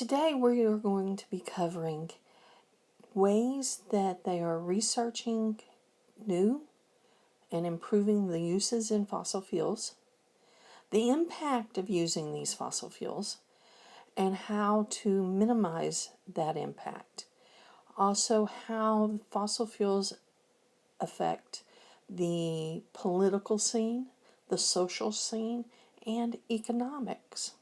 Today we are going to be covering ways that they are researching new and improving the uses in fossil fuels, the impact of using these fossil fuels, and how to minimize that impact. Also, how fossil fuels affect the political scene, the social scene, and economics.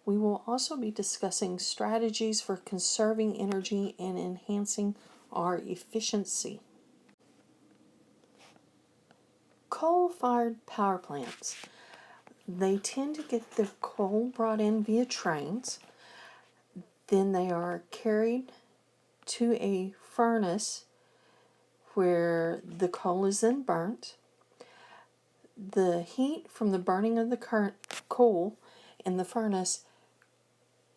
We will also be discussing strategies for conserving energy and enhancing our efficiency. Coal-fired power plants. They tend to get the coal brought in via trains. Then they are carried to a furnace where the coal is then burnt. The heat from the burning of the current coal in the furnace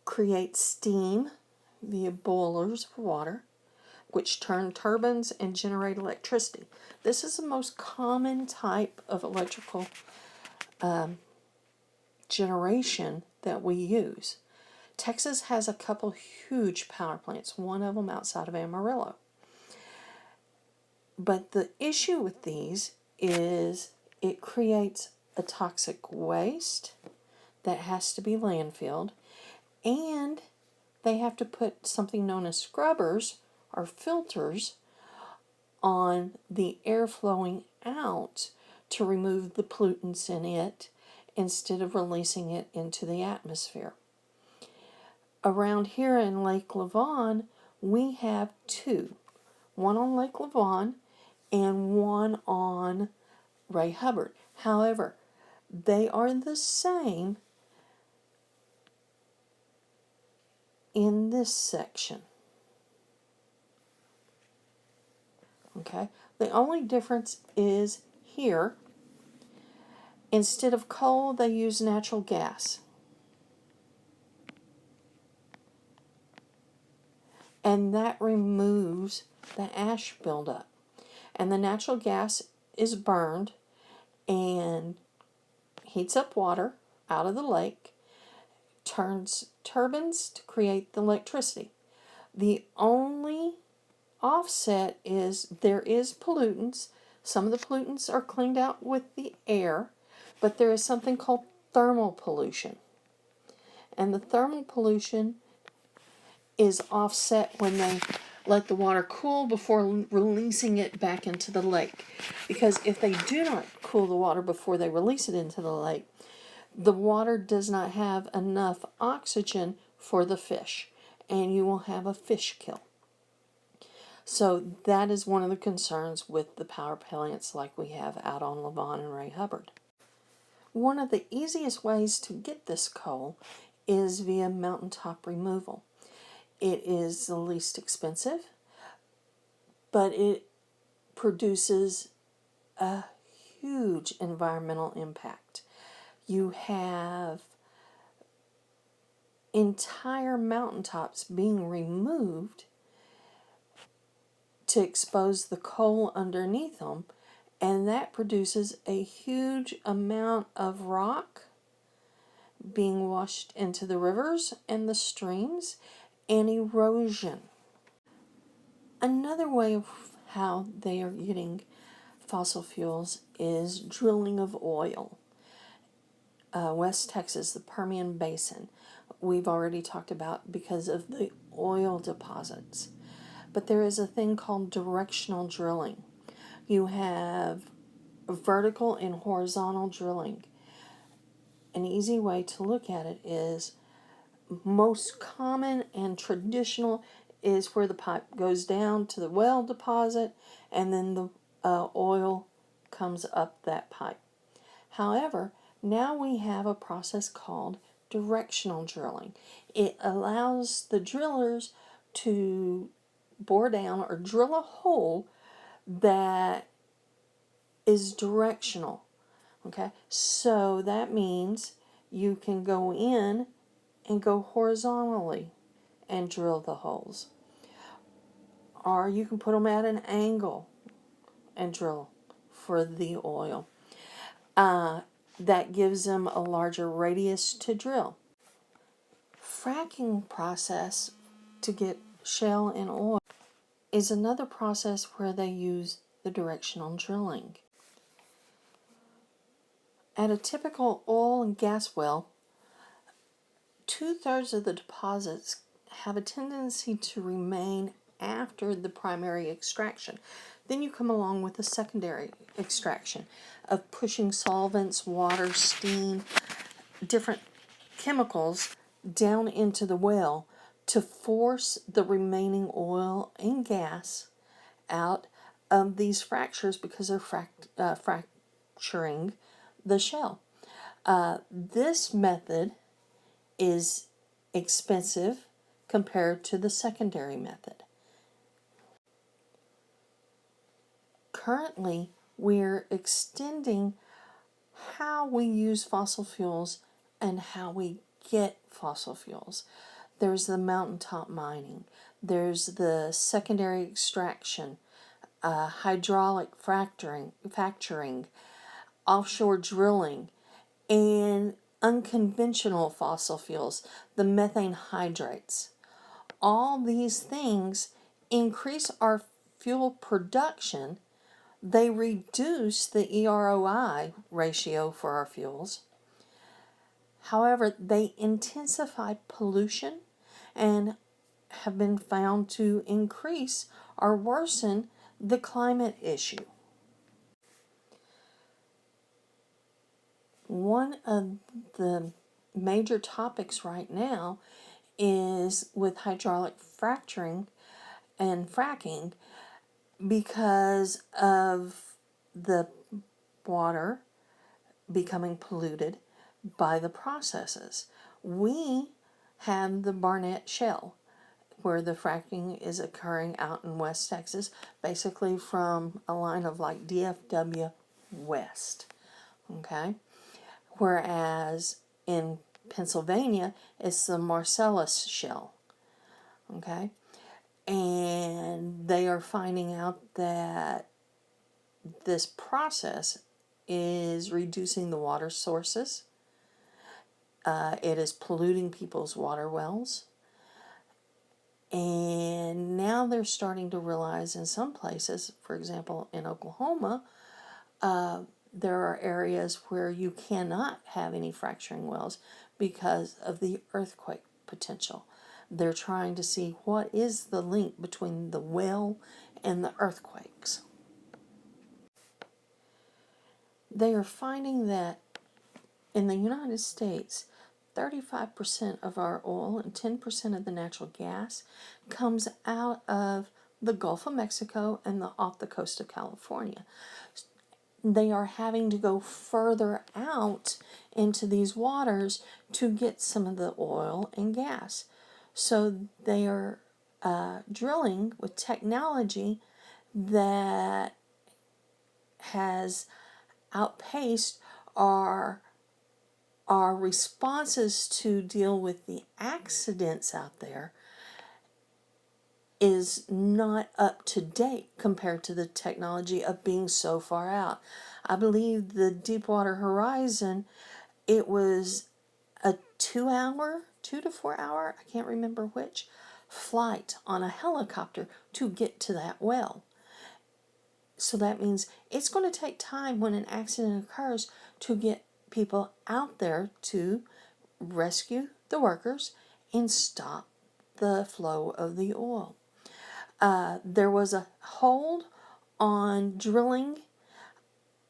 creates steam via boilers of water, which turn turbines and generate electricity. This is the most common type of electrical generation that we use. Texas has a couple huge power plants, one of them outside of Amarillo. But the issue with these is it creates a toxic waste that has to be landfilled, and they have to put something known as scrubbers or filters on the air flowing out to remove the pollutants in it instead of releasing it into the atmosphere. Around here in Lake Lavon, we have two. One on Lake Lavon and one on Ray Hubbard. However, they are the same in this section. Okay, the only difference is here, instead of coal, they use natural gas. And that removes the ash buildup. And the natural gas is burned and heats up water out of the lake, turns turbines to create the electricity. The only offset is there is pollutants. Some of the pollutants are cleaned out with the air, but there is something called thermal pollution. And the thermal pollution is offset when they let the water cool before releasing it back into the lake. Because if they do not cool the water before they release it into the lake, the water does not have enough oxygen for the fish, and you will have a fish kill. So that is one of the concerns with the power plants like we have out on Lavon and Ray Hubbard. One of the easiest ways to get this coal is via mountaintop removal. It is the least expensive, but it produces a huge environmental impact. You have entire mountaintops being removed to expose the coal underneath them, and that produces a huge amount of rock being washed into the rivers and the streams, and erosion. Another way of how they are getting fossil fuels is drilling of oil. West Texas, the Permian Basin, we've already talked about because of the oil deposits. But there is a thing called directional drilling. You have vertical and horizontal drilling. An easy way to look at it is most common and traditional is where the pipe goes down to the well deposit and then the oil comes up that pipe. However, now we have a process called directional drilling. It allows the drillers to bore down or drill a hole that is directional. Okay, so that means you can go in and go horizontally and drill the holes. Or you can put them at an angle and drill for the oil. That gives them a larger radius to drill. fracking process to get shale and oil is another process where they use the directional drilling. At a typical oil and gas well, 2/3 of the deposits have a tendency to remain after the primary extraction. Then you come along with the secondary extraction of pushing solvents, water, steam, different chemicals down into the well to force the remaining oil and gas out of these fractures because they're fracturing the shell. This method is expensive compared to the secondary method. Currently, we're extending how we use fossil fuels and how we get fossil fuels. There's the mountaintop mining, there's the secondary extraction, hydraulic fracturing, offshore drilling, and unconventional fossil fuels, the methane hydrates. All these things increase our fuel production. They reduce the EROI ratio for our fuels. However, they intensify pollution and have been found to increase or worsen the climate issue. One of the major topics right now is with hydraulic fracturing and fracking because of the water becoming polluted by the processes. We have the Barnett Shale, where the fracking is occurring out in West Texas, basically from a line of like DFW west. Okay? Whereas in Pennsylvania, it's the Marcellus Shale. Okay? And they are finding out that this process is reducing the water sources. It is polluting people's water wells. And now they're starting to realize in some places, for example, in Oklahoma, there are areas where you cannot have any fracturing wells because of the earthquake potential. They're trying to see what is the link between the well and the earthquakes. They are finding that in the United States, 35% of our oil and 10% of the natural gas comes out of the Gulf of Mexico and off the coast of California. They are having to go further out into these waters to get some of the oil and gas. So they are drilling with technology that has outpaced our responses to deal with the accidents out there is not up to date compared to the technology of being so far out. I believe the Deepwater Horizon, it was a 2 to 4 hour, I can't remember which, flight on a helicopter to get to that well. So that means it's going to take time when an accident occurs to get people out there to rescue the workers and stop the flow of the oil. There was a hold on drilling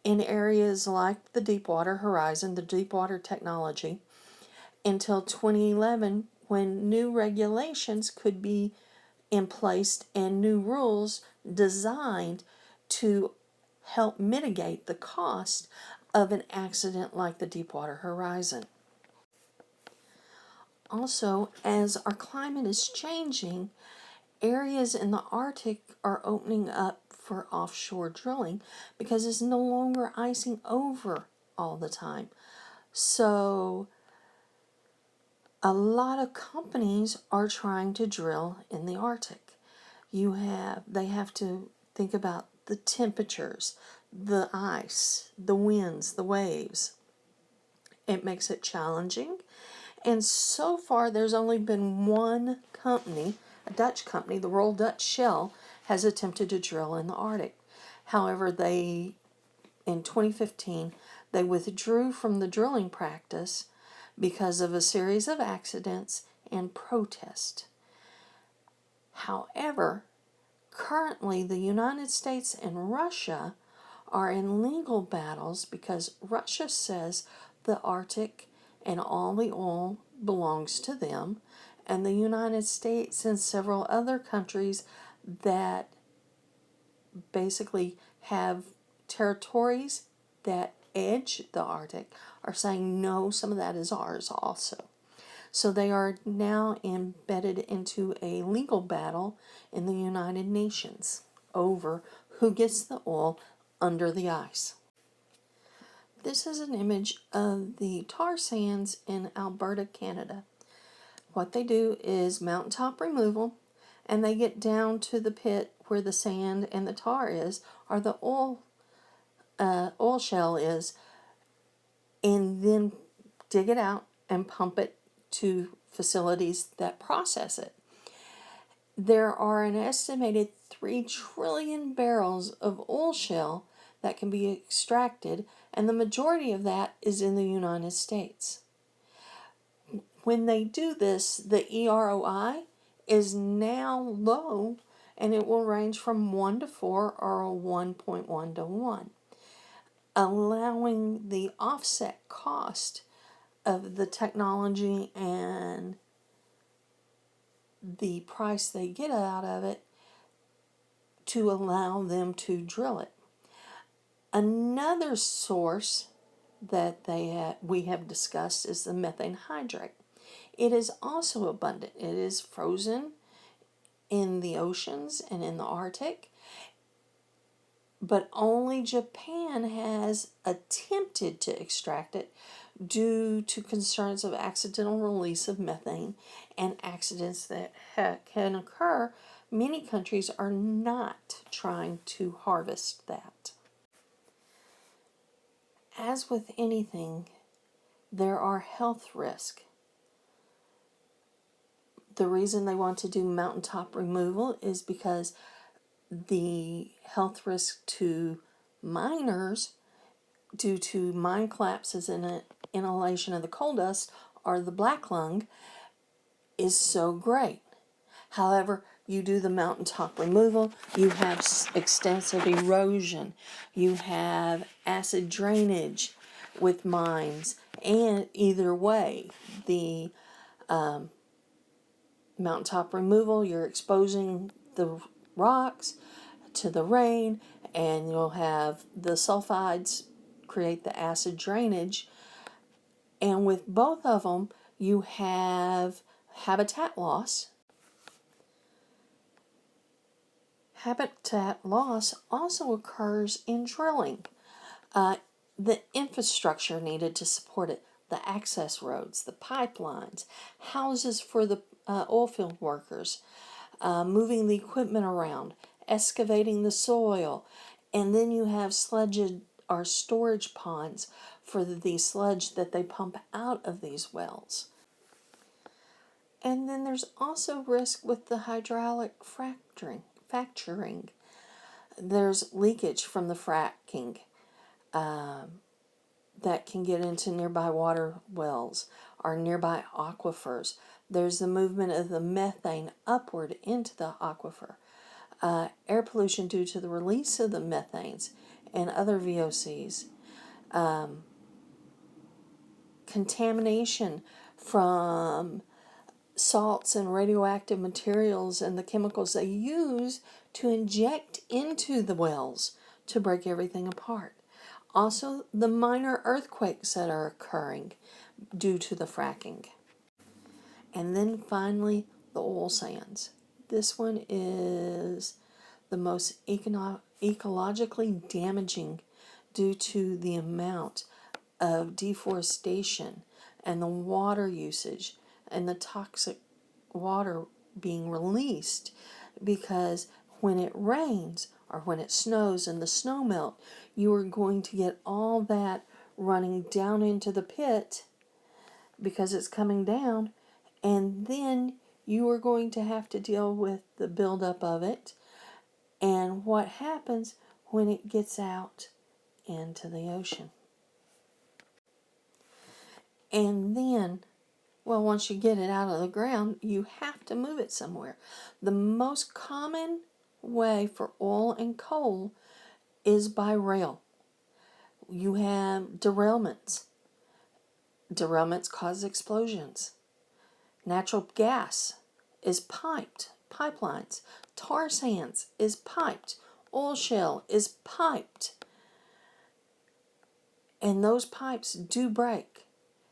in areas like the Deepwater Horizon, the Deepwater technology, until 2011 when new regulations could be in place and new rules designed to help mitigate the cost of an accident like the Deepwater Horizon. Also, as our climate is changing, areas in the Arctic are opening up for offshore drilling because it's no longer icing over all the time. So a lot of companies are trying to drill in the Arctic. They have to think about the temperatures, the ice, the winds, the waves. It makes it challenging, And so far, there's only been one company, a Dutch company, the Royal Dutch Shell, has attempted to drill in the Arctic. However, in 2015, they withdrew from the drilling practice because of a series of accidents and protest. However, currently the United States and Russia are in legal battles because Russia says the Arctic and all the oil belongs to them, and the United States and several other countries that basically have territories that edge the Arctic are saying no, some of that is ours also. So they are now embedded into a legal battle in the United Nations over who gets the oil under the ice. This is an image of the tar sands in Alberta, Canada. What they do is mountaintop removal, and they get down to the pit where the sand and the tar is, or the oil shell is, and then dig it out and pump it to facilities that process it. There are an estimated 3 trillion barrels of oil shale that can be extracted, and the majority of that is in the United States. When they do this, the EROI is now low, and it will range from 1 to 4 or a 1.1 to 1, allowing the offset cost of the technology and the price they get out of it to allow them to drill it. Another source that we have discussed is the methane hydrate. It is also abundant. It is frozen in the oceans and in the Arctic, but only Japan has attempted to extract it due to concerns of accidental release of methane and accidents that can occur. Many countries are not trying to harvest that. As with anything, there are health risks. The reason they want to do mountaintop removal is because the health risk to miners due to mine collapses and inhalation of the coal dust or the black lung is so great. However, you do the mountaintop removal, you have extensive erosion, you have acid drainage with mines, and either way, the mountaintop removal, you're exposing the rocks to the rain, and you'll have the sulfides create the acid drainage. And with both of them, you have habitat loss. Habitat loss also occurs in drilling. The infrastructure needed to support it, the access roads, the pipelines, houses for the oilfield workers, moving the equipment around, excavating the soil, and then you have sludge or storage ponds for the sludge that they pump out of these wells. And then there's also risk with the hydraulic fracturing. There's leakage from the fracking that can get into nearby water wells or nearby aquifers. There's the movement of the methane upward into the aquifer. Air pollution due to the release of the methanes and other VOCs. Contamination from salts and radioactive materials and the chemicals they use to inject into the wells to break everything apart. Also, the minor earthquakes that are occurring due to the fracking. And then finally, the oil sands. This one is the most ecologically damaging due to the amount of deforestation and the water usage and the toxic water being released, because when it rains or when it snows and the snow melt, you are going to get all that running down into the pit because it's coming down, and then you are going to have to deal with the buildup of it and what happens when it gets out into the ocean. And then, well, once you get it out of the ground, you have to move it somewhere. The most common way for oil and coal is by rail. You have derailments. Derailments cause explosions. Natural gas is piped, pipelines. Tar sands is piped. Oil shale is piped. And those pipes do break.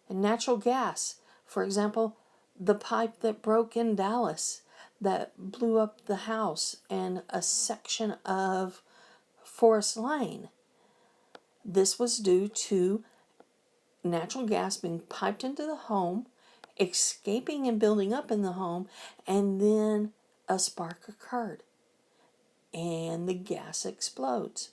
And natural gas, for example, the pipe that broke in Dallas that blew up the house and a section of Forest Lane, this was due to natural gas being piped into the home, escaping and building up in the home, and then a spark occurred and the gas explodes.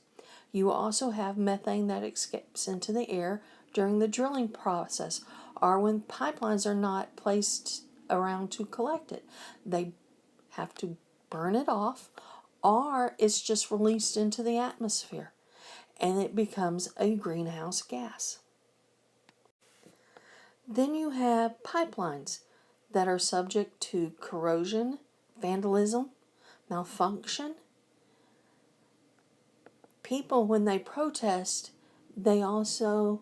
You also have methane that escapes into the air during the drilling process, or when pipelines are not placed around to collect it. They have to burn it off, or it's just released into the atmosphere and it becomes a greenhouse gas. Then you have pipelines that are subject to corrosion, vandalism, malfunction. People, when they protest, they also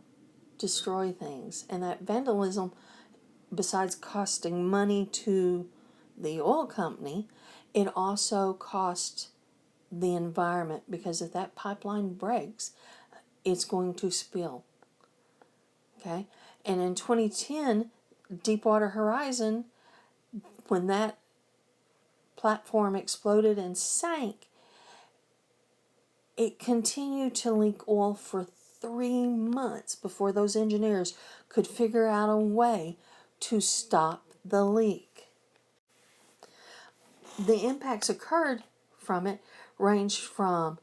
destroy things. And that vandalism, besides costing money to the oil company, it also costs the environment, because if that pipeline breaks, it's going to spill. Okay? And in 2010, Deepwater Horizon, when that platform exploded and sank, it continued to leak oil for 3 months before those engineers could figure out a way to stop the leak. The impacts occurred from it ranged from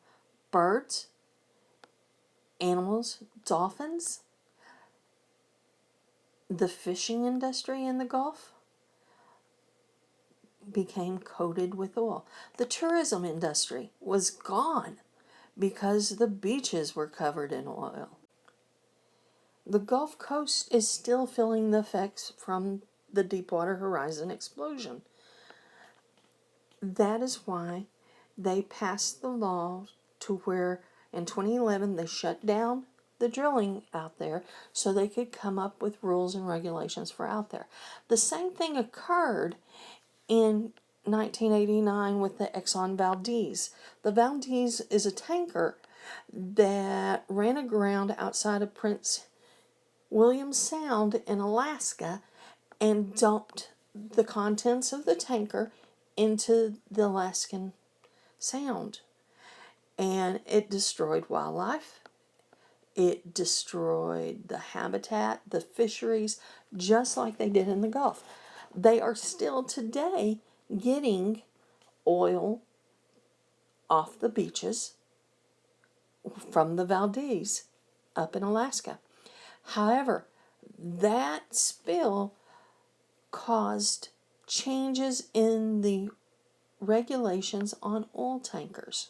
birds, animals, dolphins, the fishing industry in the Gulf became coated with oil. The tourism industry was gone because the beaches were covered in oil. The Gulf Coast is still feeling the effects from the Deepwater Horizon explosion. That is why they passed the law to where in 2011 they shut down the drilling out there so they could come up with rules and regulations for out there. The same thing occurred in 1989 with the Exxon Valdez. The Valdez is a tanker that ran aground outside of Prince William Sound in Alaska and dumped the contents of the tanker into the Alaskan Sound. And it destroyed wildlife. It destroyed the habitat, the fisheries, just like they did in the Gulf. They are still today getting oil off the beaches from the Valdez up in Alaska. However, that spill caused changes in the regulations on oil tankers.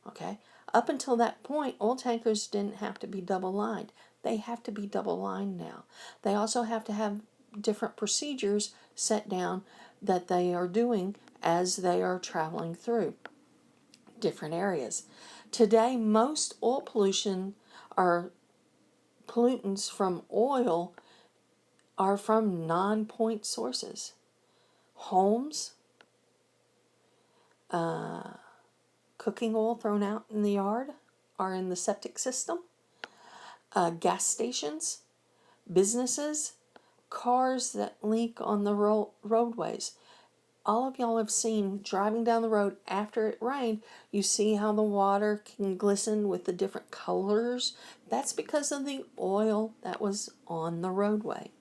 Okay? Up until that point, oil tankers didn't have to be double lined. They have to be double lined now. They also have to have different procedures set down that they are doing as they are traveling through different areas. Today, most oil pollution or pollutants from oil are from non-point sources. Homes, cooking oil thrown out in the yard or in the septic system, gas stations, businesses, cars that leak on the roadways. All of y'all have seen driving down the road after it rained, you see how the water can glisten with the different colors. That's because of the oil that was on the roadway.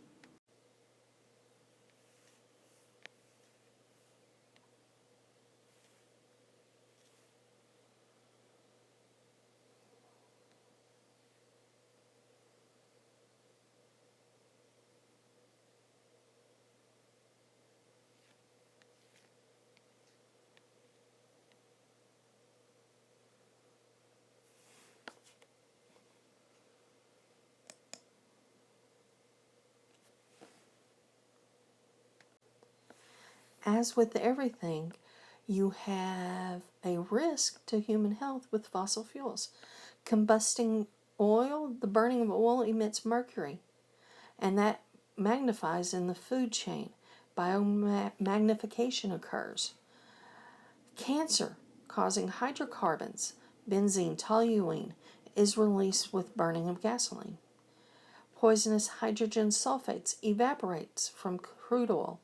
As with everything, you have a risk to human health with fossil fuels. Combusting oil, the burning of oil emits mercury, and that magnifies in the food chain. Biomagnification occurs. Cancer causing hydrocarbons, benzene, toluene, is released with burning of gasoline. Poisonous hydrogen sulfates evaporates from crude oil.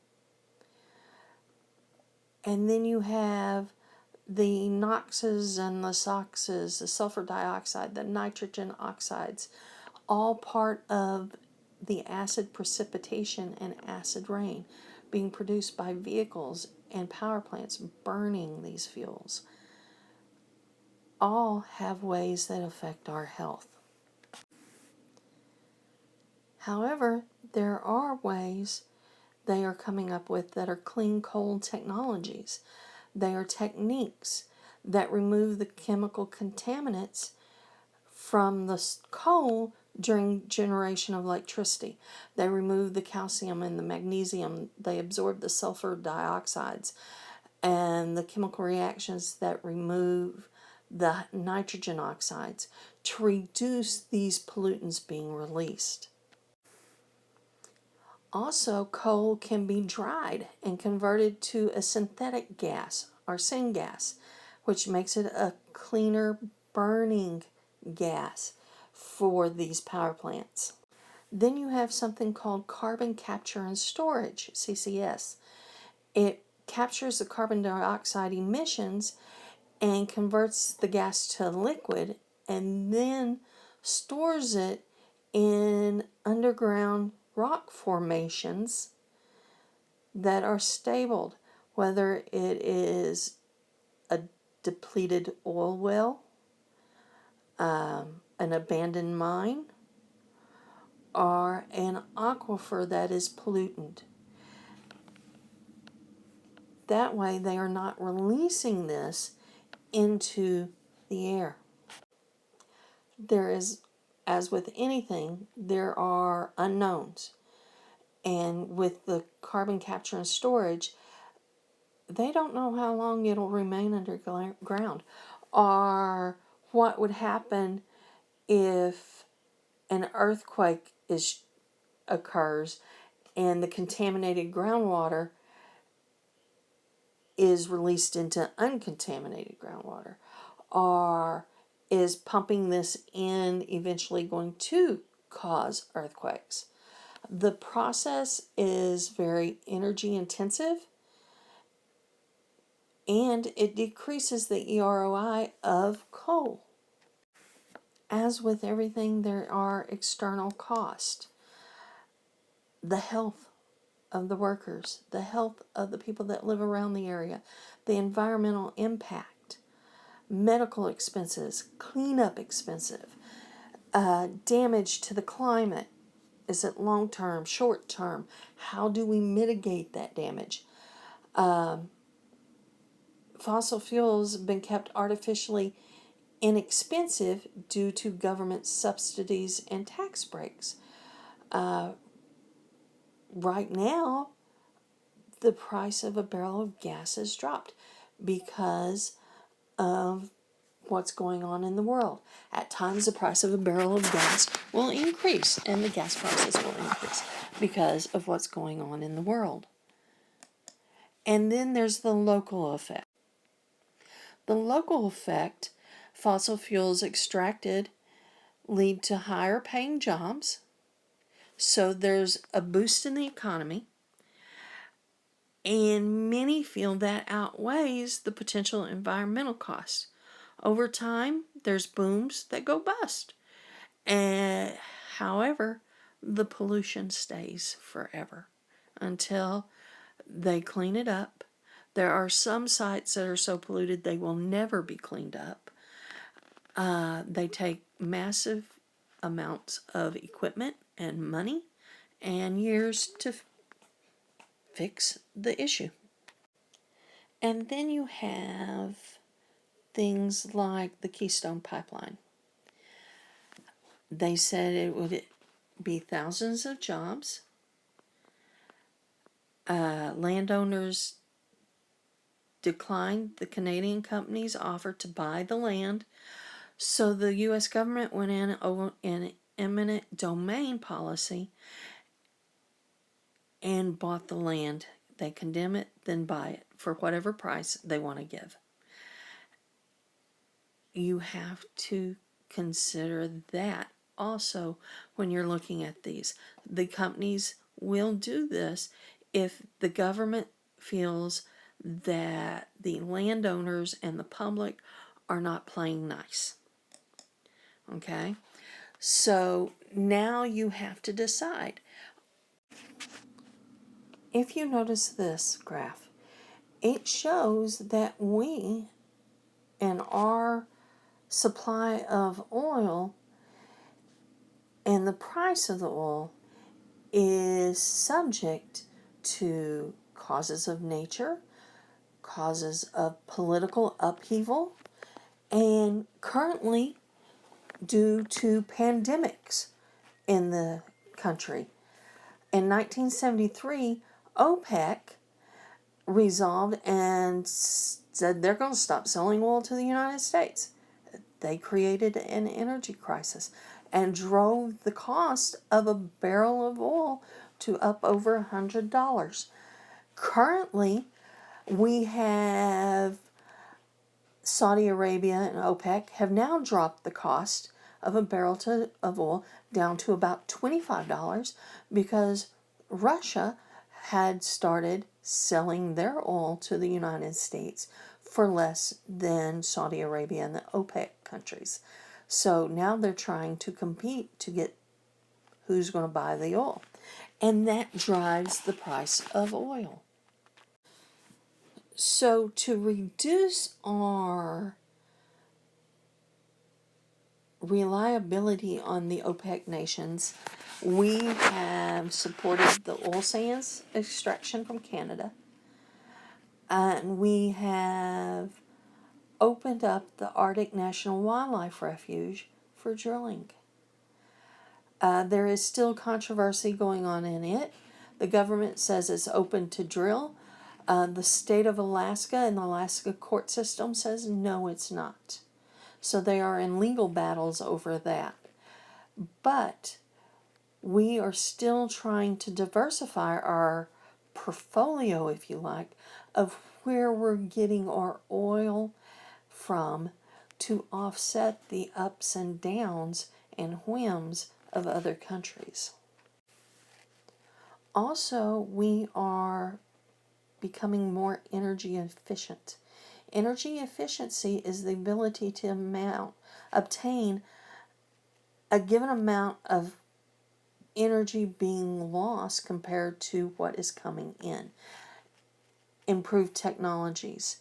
And then you have the NOxes and the SOxes, the sulfur dioxide, the nitrogen oxides, all part of the acid precipitation and acid rain being produced by vehicles and power plants burning these fuels. All have ways that affect our health. However, there are ways they are coming up with that are clean coal technologies. They are techniques that remove the chemical contaminants from the coal during generation of electricity. They remove the calcium and the magnesium. They absorb the sulfur dioxides and the chemical reactions that remove the nitrogen oxides to reduce these pollutants being released. Also, coal can be dried and converted to a synthetic gas or syngas, which makes it a cleaner burning gas for these power plants. Then you have something called carbon capture and storage, CCS. It captures the carbon dioxide emissions and converts the gas to liquid and then stores it in underground rock formations that are stable, whether it is a depleted oil well, an abandoned mine, or an aquifer that is pollutant. That way they are not releasing this into the air. There is, as with anything, there are unknowns. And with the carbon capture and storage, they don't know how long it'll remain underground, or what would happen if an earthquake occurs and the contaminated groundwater is released into uncontaminated groundwater, or is pumping this in eventually going to cause earthquakes. The process is very energy intensive, and it decreases the EROI of coal. As with everything, there are external costs. The health of the workers, the health of the people that live around the area, the environmental impact, medical expenses, cleanup expenses, damage to the climate. Is it long term, short term? How do we mitigate that damage? Fossil fuels have been kept artificially inexpensive due to government subsidies and tax breaks. Right now, the price of a barrel of gas has dropped because of what's going on in the world. At times, the price of a barrel of gas will increase and the gas prices will increase because of what's going on in the world. And then there's the local effect. The local effect, fossil fuels extracted lead to higher paying jobs. So there's a boost in the economy, and many feel that outweighs the potential environmental costs. Over time, there's booms that go bust. And however, the pollution stays forever until they clean it up. There are some sites that are so polluted they will never be cleaned up. They take massive amounts of equipment and money and years to fix the issue. And then you have things like the Keystone Pipeline. They said it would be thousands of jobs. Landowners declined the Canadian company's offer to buy the land, so the U.S. government went in over an eminent domain policy and bought the land. They condemn it, then buy it for whatever price they want to give. You have to consider that also when you're looking at these. The companies will do this if the government feels that the landowners and the public are not playing nice. Okay? So now you have to decide. If you notice this graph, it shows that we and our supply of oil and the price of the oil is subject to causes of nature, causes of political upheaval, and currently due to pandemics in the country. In 1973, OPEC resolved and said they're going to stop selling oil to the United States. They created an energy crisis and drove the cost of a barrel of oil to up over $100. Currently, we have Saudi Arabia and OPEC have now dropped the cost of a barrel of oil down to about $25 because Russia had started selling their oil to the United States for less than Saudi Arabia and the OPEC countries. So now they're trying to compete to get who's going to buy the oil. And that drives the price of oil. So to reduce our reliability on the OPEC nations, we have supported the oil sands extraction from Canada, and we have opened up the Arctic National Wildlife Refuge for drilling. There is still controversy going on in it. The government says it's open to drill. The state of Alaska and the Alaska court system says no, it's not. So they are in legal battles over that. But we are still trying to diversify our portfolio, if you like, of where we're getting our oil from to offset the ups and downs and whims of other countries. Also, we are becoming more energy efficient. Energy efficiency is the ability to obtain a given amount of energy being lost compared to what is coming in. Improved technologies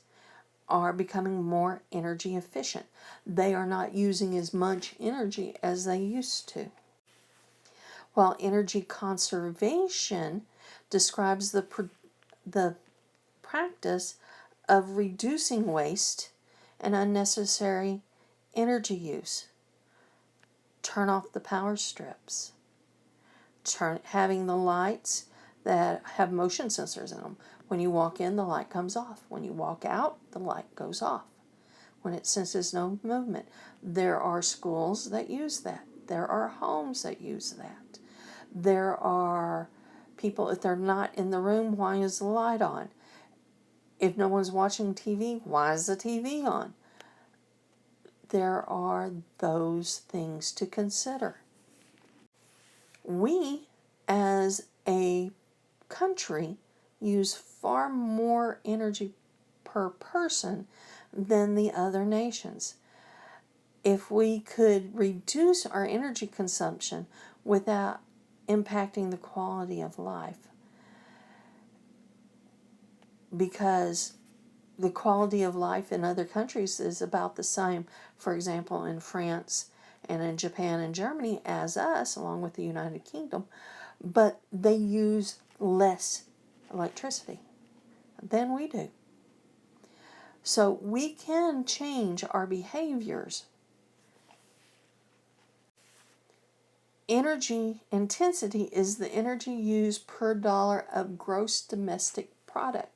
are becoming more energy efficient. They are not using as much energy as they used to. While energy conservation describes the practice of reducing waste and unnecessary energy use. Turn off the power strips. Having the lights that have motion sensors in them. When you walk in, the light comes off. When you walk out, the light goes off. When it senses no movement. There are schools that use that. There are homes that use that. There are people, if they're not in the room, why is the light on? If no one's watching TV, why is the TV on? There are those things to consider. We, as a country, use far more energy per person than the other nations. If we could reduce our energy consumption without impacting the quality of life, because the quality of life in other countries is about the same, for example, in France and in Japan and Germany as us, along with the United Kingdom, but they use less electricity than we do. So we can change our behaviors. Energy intensity is the energy used per dollar of gross domestic product,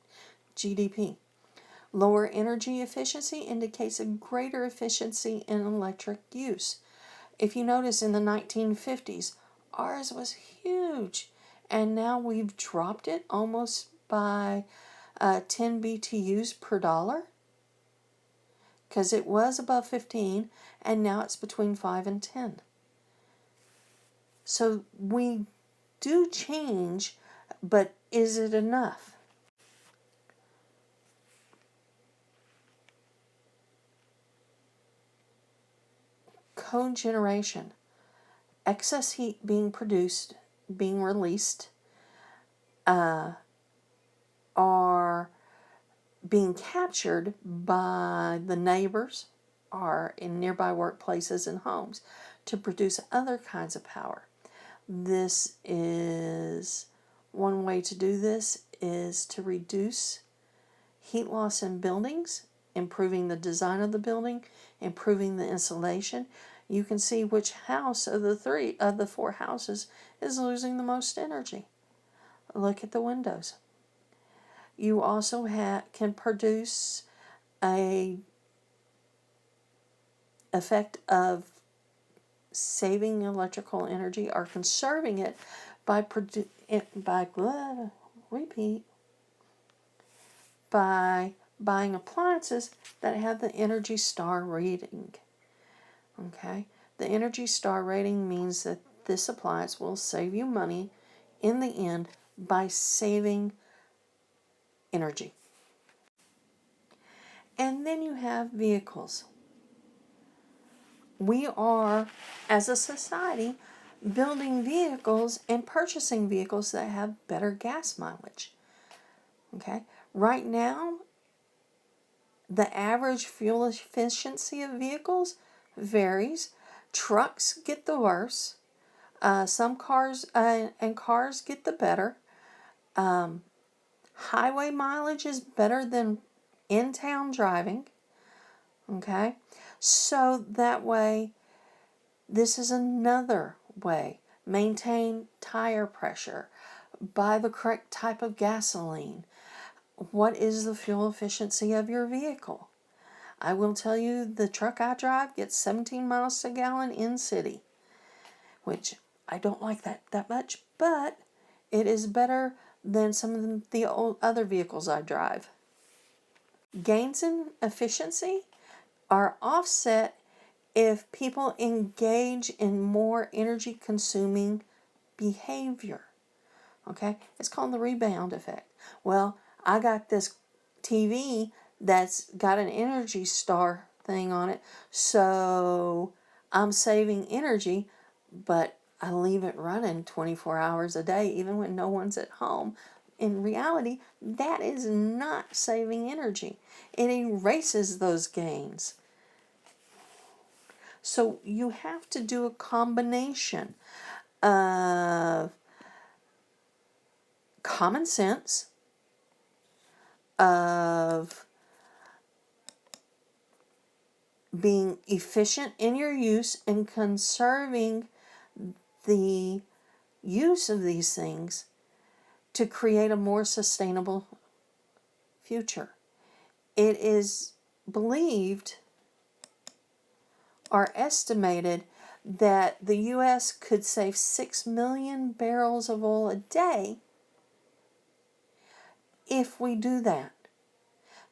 GDP. Lower energy efficiency indicates a greater efficiency in electric use. If you notice, in the 1950s, ours was huge, and now we've dropped it almost by 10 BTUs per dollar, because it was above 15 and now it's between 5 and 10. So we do change, but is it enough? Cogeneration. Excess heat being produced, being released, are being captured by the neighbors or in nearby workplaces and homes to produce other kinds of power. This is one way to do this is to reduce heat loss in buildings, improving the design of the building, improving the insulation. You can see which house of the four houses is losing the most energy. Look at the windows. You also can produce a effect of saving electrical energy or conserving it by buying appliances that have the Energy Star rating. Okay, the Energy Star rating means that this appliance will save you money in the end by saving energy. And then you have vehicles. We are, as a society, building vehicles and purchasing vehicles that have better gas mileage. Okay, right now, the average fuel efficiency of vehicles varies. Trucks get the worst. Some cars and cars get the better. Highway mileage is better than in-town driving. Okay, so that way, this is another way. Maintain tire pressure. Buy the correct type of gasoline. What is the fuel efficiency of your vehicle? I will tell you, the truck I drive gets 17 miles a gallon in city, which I don't like that much, but it is better than some of the old other vehicles I drive. Gains in efficiency are offset if people engage in more energy consuming behavior. Okay, it's called the rebound effect. Well, I got this TV that's got an Energy Star thing on it, so I'm saving energy, but I leave it running 24 hours a day even when no one's at home. In reality, that is not saving energy. It erases those gains. So you have to do a combination of common sense, of being efficient in your use and conserving the use of these things to create a more sustainable future. It is believed or estimated that the U.S. could save 6 million barrels of oil a day if we do that.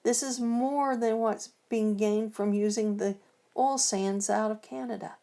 This is more than what's being gained from using the oil sands out of Canada.